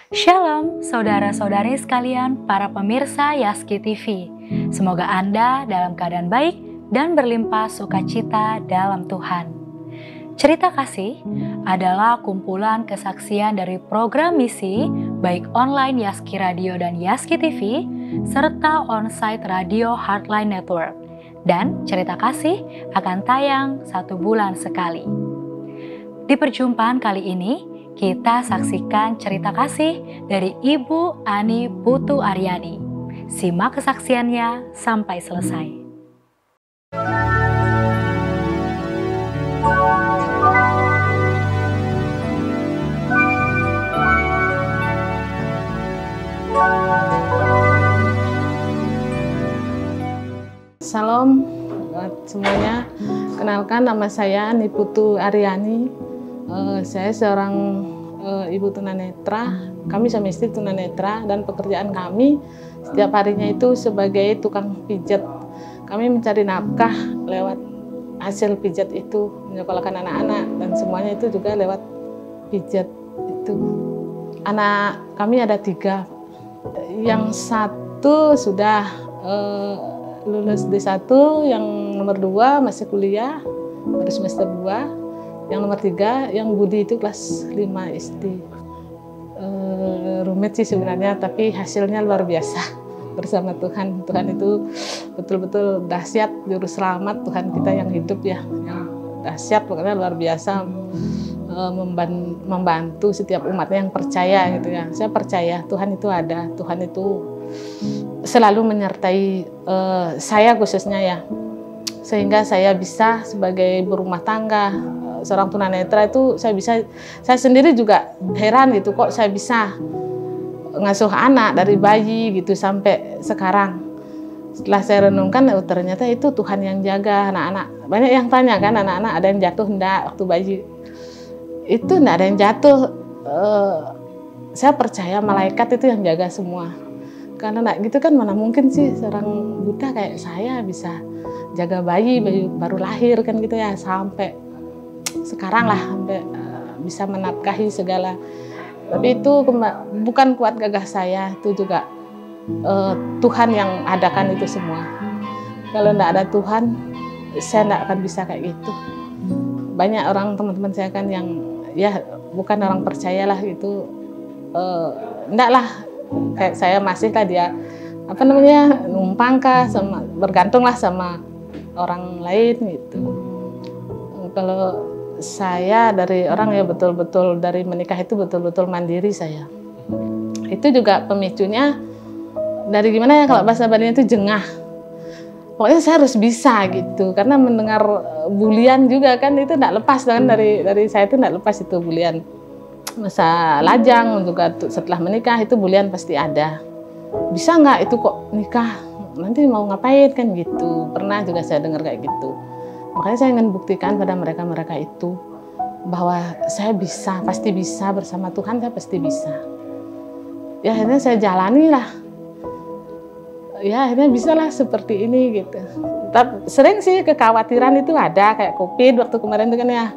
Shalom, saudara-saudari sekalian, para pemirsa Yaski TV. Semoga Anda dalam keadaan baik dan berlimpah sukacita dalam Tuhan. Cerita Kasih adalah kumpulan kesaksian dari program misi, baik online Yaski Radio dan Yaski TV, serta onsite Radio Heartline Network. Dan Cerita Kasih akan tayang 1 bulan sekali. Di perjumpaan kali ini, kita saksikan cerita kasih dari Ibu Ani Putu Aryani. Simak kesaksiannya sampai selesai. Salam buat semuanya. Kenalkan, nama saya Ani Putu Aryani. Saya seorang ibu tunanetra. Kami suami istri tunanetra dan pekerjaan kami setiap harinya itu sebagai tukang pijat. Kami mencari nafkah lewat hasil pijat itu, menyekolahkan anak-anak dan semuanya itu juga lewat pijat itu. Anak kami ada 3. Yang satu sudah lulus D1, yang nomor 2 masih kuliah, baru semester 2. Yang nomor 3, yang Budi itu kelas 5 SD. Rumit sih sebenarnya, tapi hasilnya luar biasa bersama Tuhan. Tuhan itu betul-betul dahsyat, juru selamat Tuhan kita yang hidup ya. Yang dahsyat, pokoknya luar biasa, membantu setiap umatnya yang percaya gitu ya. Saya percaya Tuhan itu ada, Tuhan itu selalu menyertai saya khususnya ya. Sehingga saya bisa sebagai berumah tangga, seorang tunanetra itu saya sendiri juga heran gitu, kok saya bisa ngasuh anak dari bayi gitu sampai sekarang. Setelah saya renungkan, ternyata itu Tuhan yang jaga anak-anak. Banyak yang tanya kan, anak-anak ada yang jatuh enggak waktu bayi? Itu enggak ada yang jatuh. Saya percaya malaikat itu yang jaga semua. Karena enggak gitu kan mana mungkin sih seorang buta kayak saya bisa jaga bayi baru lahir kan gitu ya, sampai sekarang lah, sampai bisa menafkahi segala. Tapi itu bukan kuat gagah saya, itu juga Tuhan yang adakan itu semua. Kalau enggak ada Tuhan, saya enggak akan bisa kayak gitu. Banyak orang teman-teman saya kan yang ya bukan orang percaya lah gitu, enggak lah kayak saya masih lah dia numpang kah, sama bergantung lah sama orang lain gitu. Kalau saya dari orang ya betul-betul dari menikah itu betul-betul mandiri saya. Itu juga pemicunya dari gimana ya, kalau bahasa Balinya itu jengah. Pokoknya saya harus bisa gitu, karena mendengar bulian juga kan itu tidak lepas kan, dari saya itu tidak lepas itu bulian. Masa lajang juga setelah menikah itu bulian pasti ada. Bisa nggak itu kok nikah, nanti mau ngapain kan gitu. Pernah juga saya dengar kayak gitu. Makanya saya ingin buktikan pada mereka-mereka itu bahwa saya bisa, pasti bisa, bersama Tuhan saya pasti bisa. Ya akhirnya saya jalani lah. Ya akhirnya bisa lah seperti ini gitu. Tapi sering sih kekhawatiran itu ada, kayak COVID waktu kemarin itu kan ya.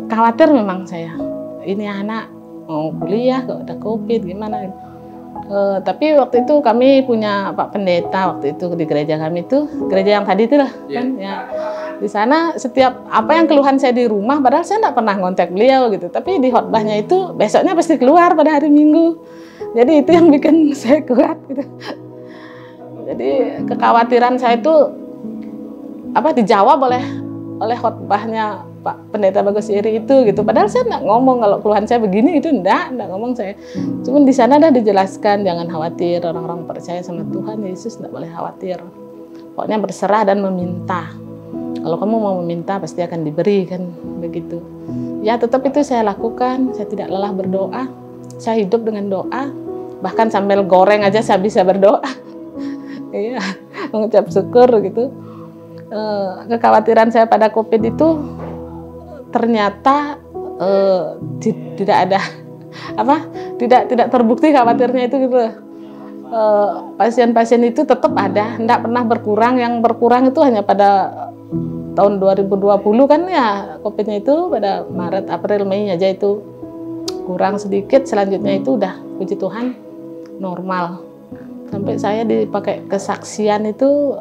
Khawatir memang saya. Ini anak mau kuliah kok ada COVID gimana. Tapi waktu itu kami punya Pak Pendeta waktu itu di gereja kami itu, gereja yang tadi itu lah kan ya. Di sana setiap apa yang keluhan saya di rumah, padahal saya tidak pernah ngontak beliau gitu, tapi di khotbahnya itu besoknya pasti keluar pada hari Minggu. Jadi itu yang bikin saya kuat gitu. Jadi kekhawatiran saya itu dijawab oleh khotbahnya Pak Pendeta Bagus Iri itu gitu. Padahal saya enggak ngomong kalau keluhan saya begini itu enggak ngomong saya. Cuman di sana ada dijelaskan jangan khawatir, orang-orang percaya sama Tuhan Yesus enggak boleh khawatir. Pokoknya berserah dan meminta. Kalau kamu mau meminta pasti akan diberi kan begitu. Ya tetap itu saya lakukan, saya tidak lelah berdoa. Saya hidup dengan doa. Bahkan sambil goreng aja saya bisa berdoa. Iya, mengucap syukur gitu. Kekhawatiran saya pada COVID itu ternyata tidak ada tidak terbukti khawatirnya itu gitu. Pasien-pasien itu tetap ada, tidak pernah berkurang. Yang berkurang itu hanya pada tahun 2020 kan ya, COVID-nya itu pada Maret, April, Mei aja itu kurang sedikit, selanjutnya itu udah puji Tuhan normal. Sampai saya dipakai kesaksian itu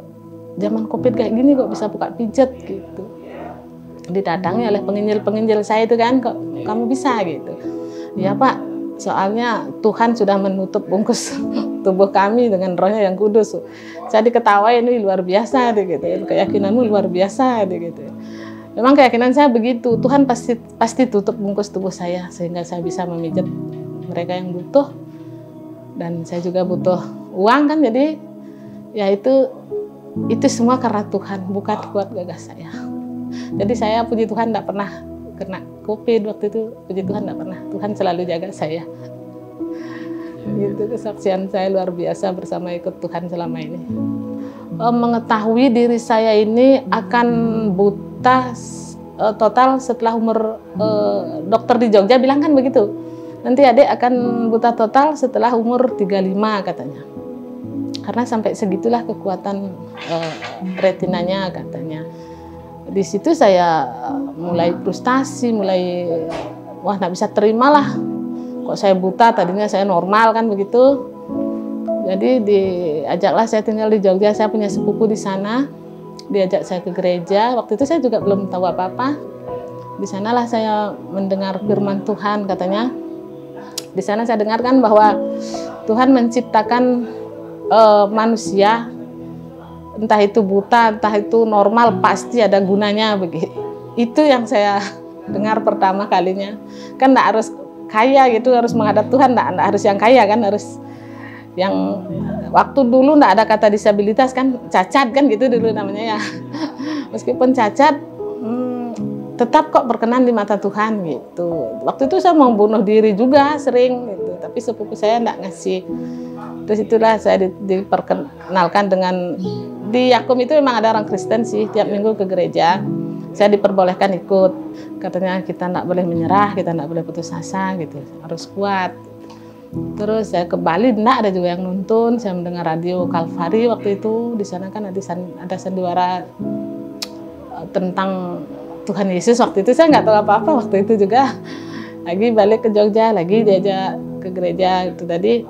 zaman COVID kayak gini kok bisa buka pijet gitu. Didatangi oleh penginjil-penginjil saya itu kan, kok kamu bisa gitu. Ya Pak, soalnya Tuhan sudah menutup bungkus tubuh kami dengan Roh-Nya yang kudus. Saya diketawain, ini luar biasa gitu. Keyakinanmu luar biasa gitu. Memang keyakinan saya begitu, Tuhan pasti tutup bungkus tubuh saya sehingga saya bisa memijat mereka yang butuh. Dan saya juga butuh uang kan, jadi ya itu semua karena Tuhan, bukan kuat gagah saya. Jadi saya puji Tuhan tidak pernah kena COVID waktu itu, puji Tuhan tidak pernah. Tuhan selalu jaga saya. Itu kesaksian saya luar biasa bersama ikut Tuhan selama ini. Mengetahui diri saya ini akan buta total setelah umur, dokter di Jogja bilang kan begitu. Nanti adik akan buta total setelah umur 35 katanya. Karena sampai segitulah kekuatan retinanya katanya. Di situ saya mulai frustasi, wah nggak bisa terimalah. Kok saya buta, tadinya saya normal kan begitu. Jadi diajaklah saya tinggal di Jogja, saya punya sepupu di sana. Diajak saya ke gereja, waktu itu saya juga belum tahu apa-apa. Di sanalah saya mendengar firman Tuhan katanya. Di sana saya dengarkan bahwa Tuhan menciptakan manusia, entah itu buta, entah itu normal, pasti ada gunanya begitu. Itu yang saya dengar pertama kalinya. Kan enggak harus kaya gitu, harus menghadap Tuhan, enggak harus yang kaya kan, harus yang waktu dulu enggak ada kata disabilitas kan, cacat kan gitu dulu namanya ya. Meskipun cacat, tetap kok berkenan di mata Tuhan gitu. Waktu itu saya mau bunuh diri juga sering gitu, tapi sepupu saya enggak ngasih. Terus itulah saya diperkenalkan dengan, di Yakum itu memang ada orang Kristen sih, tiap minggu ke gereja. Saya diperbolehkan ikut. Katanya kita enggak boleh menyerah, kita enggak boleh putus asa gitu, harus kuat. Terus saya ke Bali, enggak ada juga yang nonton. Saya mendengar radio Kalvari waktu itu. Di sana kan ada sandiwara tentang Tuhan Yesus. Waktu itu saya nggak tahu apa-apa, waktu itu juga lagi balik ke Jogja, lagi diajak ke gereja itu tadi.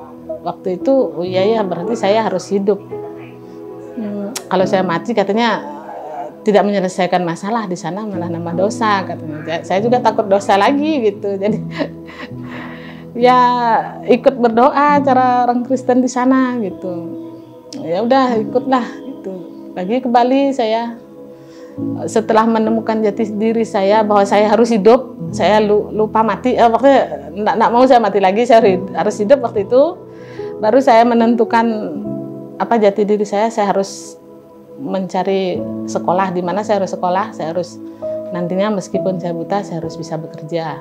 Waktu itu, oh iya ya berarti saya harus hidup. Kalau saya mati katanya tidak menyelesaikan masalah di sana, malah nambah dosa katanya. Saya juga takut dosa lagi gitu. Jadi ya ikut berdoa cara orang Kristen di sana gitu. Ya udah ikutlah gitu. Lagi ke Bali saya. Setelah menemukan jati diri saya bahwa saya harus hidup, saya lupa mati. Waktu enggak mau saya mati lagi, saya harus hidup waktu itu. Baru saya menentukan apa jati diri saya harus mencari sekolah, di mana saya harus sekolah, saya harus nantinya meskipun saya buta, saya harus bisa bekerja.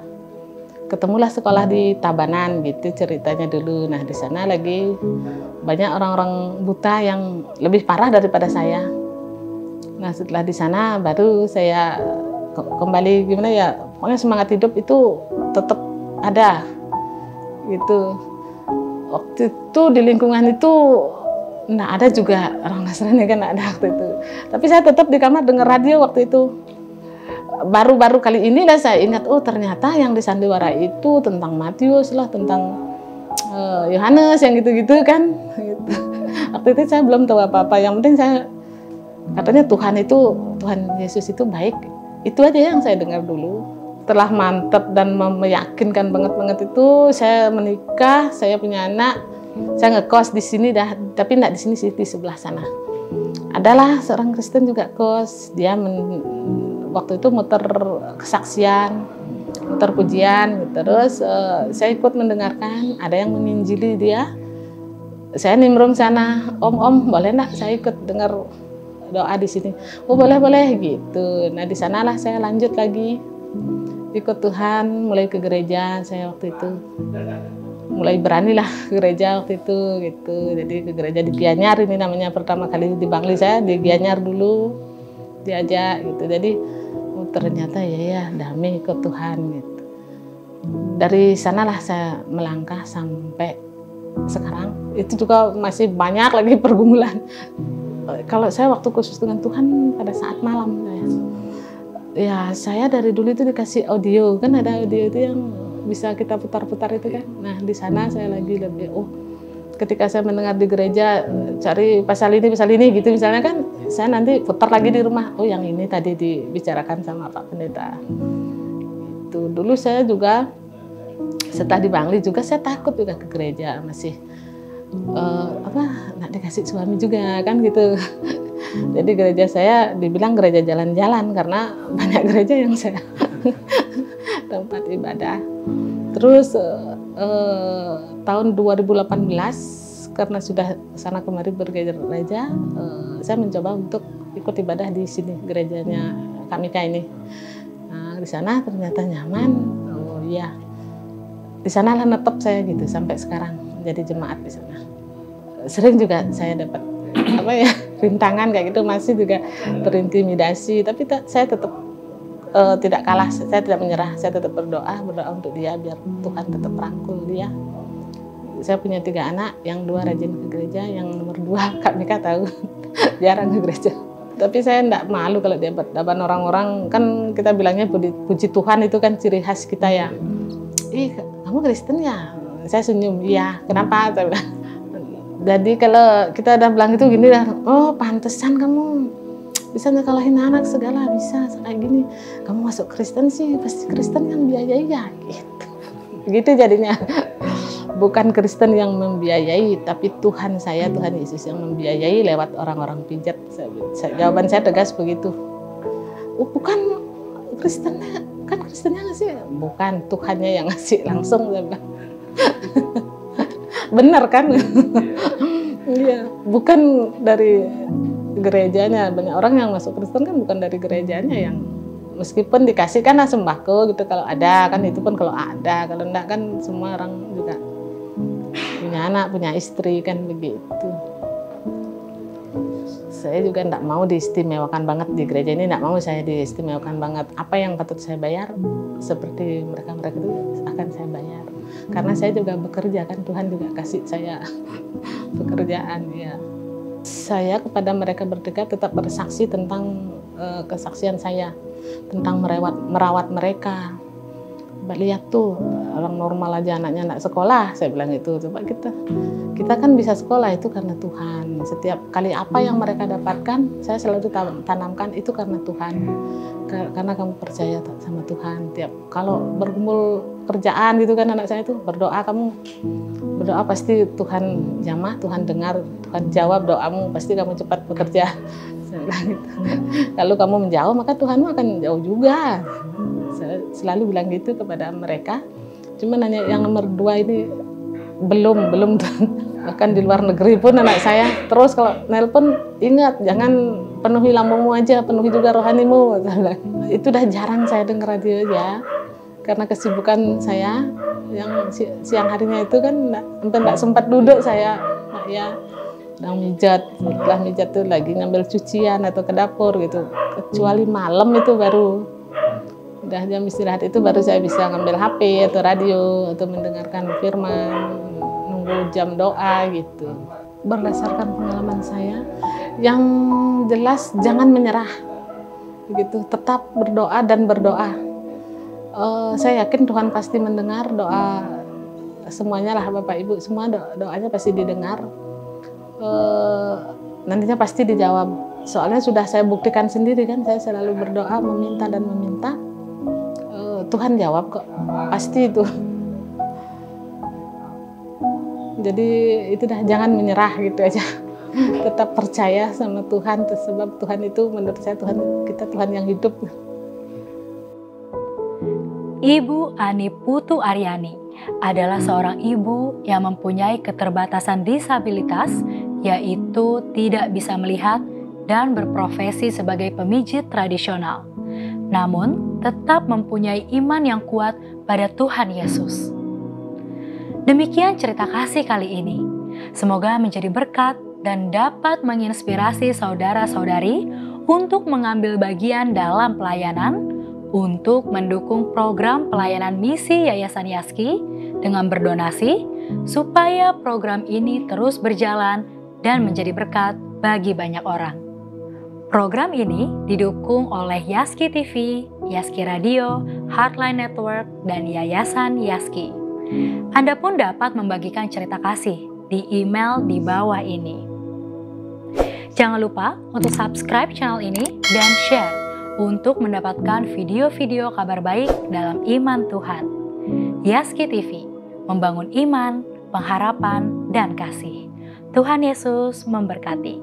Ketemulah sekolah di Tabanan gitu ceritanya dulu. Nah di sana lagi banyak orang-orang buta yang lebih parah daripada saya. Nah setelah di sana baru saya kembali gimana ya, pokoknya semangat hidup itu tetap ada gitu. Waktu itu di lingkungan itu nggak ada juga orang Nasrani kan, nggak ada waktu itu. Tapi saya tetap di kamar dengar radio waktu itu. Baru-baru kali inilah saya ingat, oh ternyata yang di sandiwara itu tentang Matius lah, tentang Yohanes yang gitu-gitu kan. Gitu. Waktu itu saya belum tahu apa-apa, yang penting saya katanya Tuhan Yesus itu baik. Itu aja yang saya dengar dulu. Setelah mantap dan meyakinkan banget itu, saya menikah, saya punya anak, saya ngekos di sini dah, tapi enggak di sini sih, di sebelah sana. Adalah seorang Kristen juga kos, dia waktu itu muter kesaksian, muter pujian, terus saya ikut mendengarkan, ada yang menginjili dia. Saya nimbrung sana, om boleh enggak saya ikut dengar doa di sini? Oh boleh gitu. Nah di sanalah saya lanjut lagi ikut Tuhan, mulai ke gereja saya waktu itu, mulai beranilah ke gereja waktu itu gitu. Jadi ke gereja di Gianyar, ini namanya pertama kali di Bangli, saya di Gianyar dulu diajak gitu. Jadi oh, ternyata ya damai ikut Tuhan gitu. Dari sanalah saya melangkah sampai sekarang. Itu juga masih banyak lagi pergumulan. Kalau saya waktu khusus dengan Tuhan pada saat malam, ya saya dari dulu itu dikasih audio, kan ada audio itu yang bisa kita putar-putar itu kan. Nah di sana saya lagi lebih ketika saya mendengar di gereja cari pasal ini gitu misalnya kan, saya nanti putar lagi di rumah, yang ini tadi dibicarakan sama Pak Pendeta. Itu dulu saya juga setelah di Bangli juga saya takut juga ke gereja, masih nggak dikasih suami juga kan gitu. Jadi gereja saya dibilang gereja jalan-jalan karena banyak gereja yang saya tempat ibadah. Terus tahun 2018 karena sudah sana kemari bergereja, saya mencoba untuk ikut ibadah di sini gerejanya Kak Mika ini. Nah, di sana ternyata nyaman. Di sana lah netep saya gitu sampai sekarang jadi jemaat di sana. Sering juga saya dapat rintangan kayak gitu, masih juga terintimidasi, tapi saya tetap tidak kalah, saya tidak menyerah, saya tetap berdoa untuk dia biar Tuhan tetap rangkul dia. Saya punya 3 anak, yang 2 rajin ke gereja, yang nomor 2 Kak Mika tahu jarang ke gereja. Tapi saya tidak malu kalau di depan orang-orang, kan kita bilangnya puji Tuhan itu kan ciri khas kita ya. Kamu Kristen ya? Saya senyum, iya. Kenapa? Saya bilang. Jadi kalau kita udah bilang itu gini dah, pantesan kamu bisa ngekalahin anak segala, bisa kayak gini. Kamu masuk Kristen sih, pasti Kristen yang biayai ya, gitu. Gitu jadinya. Bukan Kristen yang membiayai, tapi Tuhan Yesus yang membiayai lewat orang-orang pijat. Jawaban saya tegas begitu. Bukan Kristennya, kan Kristennya ngasih? Bukan, Tuhannya yang ngasih langsung. Saya bilang. Benar kan? Iya, bukan dari gerejanya. Banyak orang yang masuk Kristen kan bukan dari gerejanya, yang meskipun dikasih kan sembako gitu kalau ada kan, itu pun kalau ada, kalau enggak kan semua orang juga punya anak, punya istri kan begitu. Saya juga enggak mau diistimewakan banget di gereja ini, enggak mau saya diistimewakan banget. Apa yang patut saya bayar seperti mereka itu akan saya bayar. Karena saya juga bekerja kan, Tuhan juga kasih saya pekerjaan ya. Saya kepada mereka berdekat tetap bersaksi tentang kesaksian saya, tentang merawat mereka. Lihat tuh, orang normal aja anaknya nggak sekolah, saya bilang itu. Coba kita kan bisa sekolah itu karena Tuhan. Setiap kali apa yang mereka dapatkan, saya selalu tanamkan itu karena Tuhan. Karena kamu percaya sama Tuhan. Tiap kalau berkumpul kerjaan gitu kan anak saya itu berdoa, kamu berdoa pasti Tuhan jamah, Tuhan dengar, Tuhan jawab doamu, pasti kamu cepat bekerja. Saya bilang gitu. Kalau kamu menjauh maka Tuhanmu akan jauh juga. Saya selalu bilang gitu kepada mereka. Cuma nanya yang nomor 2 ini belum bahkan di luar negeri pun anak saya terus kalau nelpon, ingat jangan penuhi lambungmu aja, penuhi juga rohanimu. Itu udah jarang saya dengar radio ya, karena kesibukan saya yang siang harinya itu kan sampai nggak sempat duduk saya ya, sedang mijat, setelah mijat tuh lagi ngambil cucian atau ke dapur gitu, kecuali malam itu baru udah jam istirahat itu baru saya bisa ngambil HP atau radio atau mendengarkan firman, nunggu jam doa gitu. Berdasarkan pengalaman saya, yang jelas jangan menyerah, gitu. Tetap berdoa dan berdoa. Saya yakin Tuhan pasti mendengar doa semuanya lah, Bapak Ibu semua doanya pasti didengar. Nantinya pasti dijawab. Soalnya sudah saya buktikan sendiri kan, saya selalu berdoa, meminta dan meminta. Tuhan jawab kok, pasti itu. Jadi itu dah, jangan menyerah gitu aja. Tetap percaya sama Tuhan, sebab Tuhan itu menurut saya Tuhan yang hidup. Ibu Ani Putu Aryani adalah seorang ibu yang mempunyai keterbatasan disabilitas, yaitu tidak bisa melihat dan berprofesi sebagai pemijit tradisional. Namun tetap mempunyai iman yang kuat pada Tuhan Yesus. Demikian cerita kasih kali ini. Semoga menjadi berkat dan dapat menginspirasi saudara-saudari untuk mengambil bagian dalam pelayanan, untuk mendukung program pelayanan misi Yayasan Yaski dengan berdonasi, supaya program ini terus berjalan dan menjadi berkat bagi banyak orang. Program ini didukung oleh Yaski TV, Yaski Radio, Heartline Network, dan Yayasan Yaski. Anda pun dapat membagikan cerita kasih di email di bawah ini. Jangan lupa untuk subscribe channel ini dan share untuk mendapatkan video-video kabar baik dalam iman Tuhan. Yaski TV, membangun iman, pengharapan, dan kasih. Tuhan Yesus memberkati.